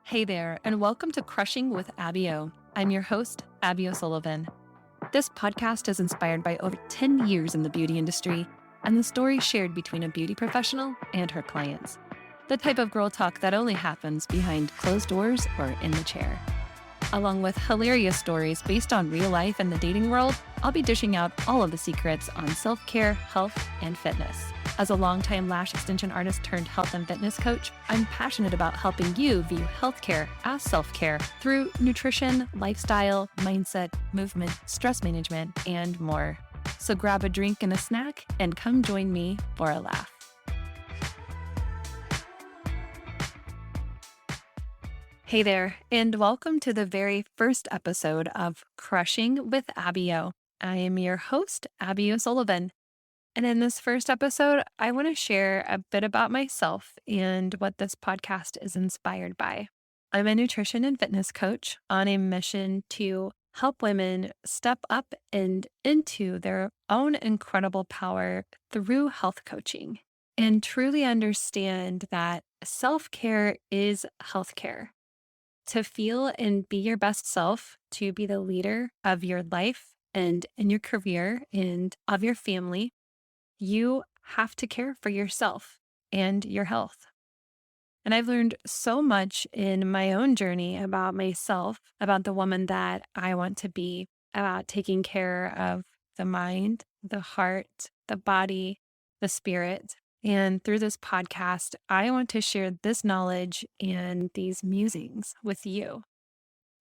Hey there, and welcome to Crushing with Abby O. I'm your host, Abby O'Sullivan. This podcast is inspired by over 10 years in the beauty industry and the stories shared between a beauty professional and her clients. The type of girl talk that only happens behind closed doors or in the chair. Along with hilarious stories based on real life and the dating world, I'll be dishing out all of the secrets on self-care, health, and fitness. As a longtime lash extension artist turned health and fitness coach, I'm passionate about helping you view healthcare as self-care through nutrition, lifestyle, mindset, movement, stress management, and more. So grab a drink and a snack and come join me for a laugh. Hey there, and welcome to the very first episode of Crushing with Abby O. I am your host, Abby O'Sullivan. And in this first episode, I want to share a bit about myself and what this podcast is inspired by. I'm a nutrition and fitness coach on a mission to help women step up and into their own incredible power through health coaching and truly understand that self-care is healthcare. To feel and be your best self, to be the leader of your life and in your career and of your family, you have to care for yourself and your health. And I've learned so much in my own journey about myself, about the woman that I want to be, about taking care of the mind, the heart, the body, the spirit. And through this podcast, I want to share this knowledge and these musings with you.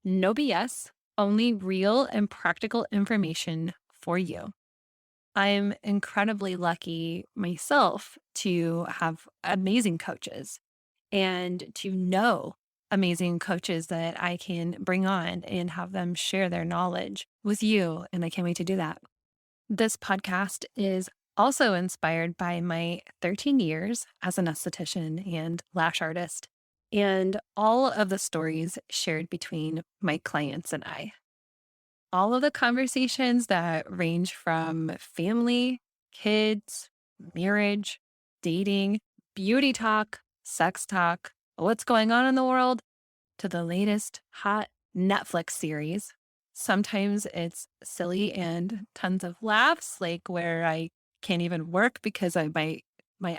No BS, only real and practical information for you. I'm incredibly lucky myself to have amazing coaches and to know amazing coaches that I can bring on and have them share their knowledge with you. And I can't wait to do that. This podcast is also inspired by my 13 years as an esthetician and lash artist and all of the stories shared between my clients and I. All of the conversations that range from family, kids, marriage, dating, beauty talk, sex talk, what's going on in the world, to the latest hot Netflix series. Sometimes it's silly and tons of laughs, like where I can't even work because my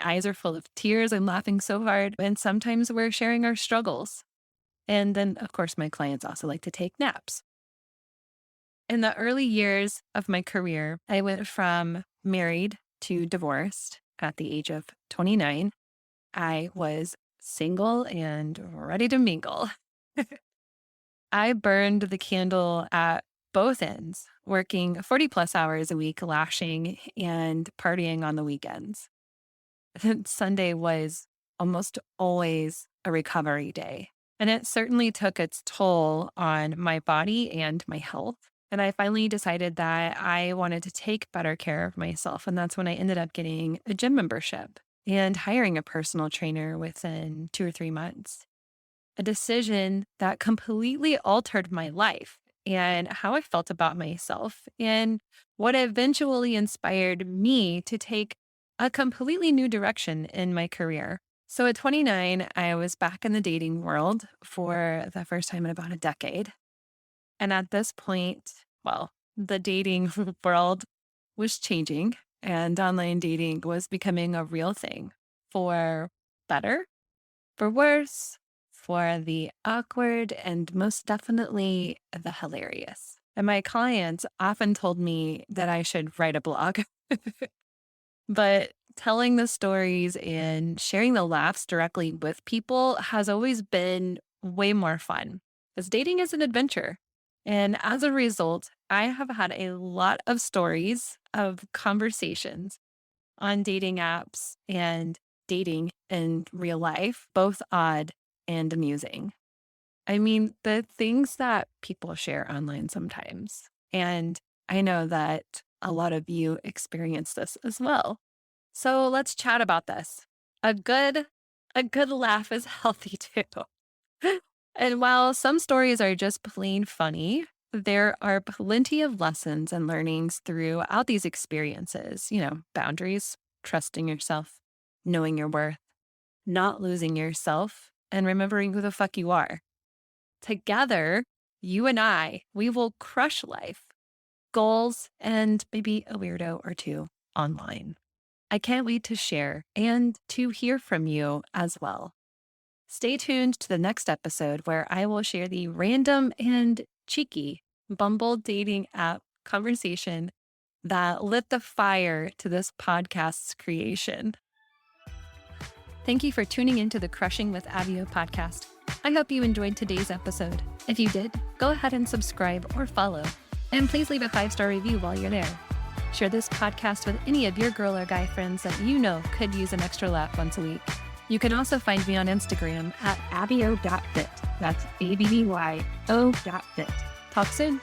eyes are full of tears. I'm laughing so hard. And sometimes we're sharing our struggles. And then, of course, my clients also like to take naps. In the early years of my career, I went from married to divorced at the age of 29. I was single and ready to mingle. I burned the candle at both ends, working 40 plus hours a week, lashing and partying on the weekends. Sunday was almost always a recovery day, and it certainly took its toll on my body and my health. And I finally decided that I wanted to take better care of myself. And that's when I ended up getting a gym membership and hiring a personal trainer within 2 or 3 months. A decision that completely altered my life and how I felt about myself, and what eventually inspired me to take a completely new direction in my career. So at 29, I was back in the dating world for the first time in about a decade. And at this point, well, the dating world was changing and online dating was becoming a real thing, for better, for worse, for the awkward, and most definitely the hilarious. And my clients often told me that I should write a blog. But telling the stories and sharing the laughs directly with people has always been way more fun, because dating is an adventure. And as a result, I have had a lot of stories of conversations on dating apps and dating in real life, both odd and amusing. I mean, the things that people share online sometimes. And I know that a lot of you experience this as well. So let's chat about this. A good a good laugh is healthy too. And while some stories are just plain funny, there are plenty of lessons and learnings throughout these experiences. Boundaries, trusting yourself, knowing your worth, not losing yourself, and remembering who the fuck you are. Together, you and we will crush life, goals, and maybe a weirdo or two online. I can't wait to share and to hear from you as well. Stay tuned to the next episode where I will share the random and cheeky Bumble dating app conversation that lit the fire to this podcast's creation. Thank you for tuning into the Crushing with Abio podcast. I hope you enjoyed today's episode. If you did, go ahead and subscribe or follow. And please leave a 5-star review while you're there. Share this podcast with any of your girl or guy friends that you know could use an extra laugh once a week. You can also find me on Instagram at abio.fit. That's ABBYO.fit. Talk soon.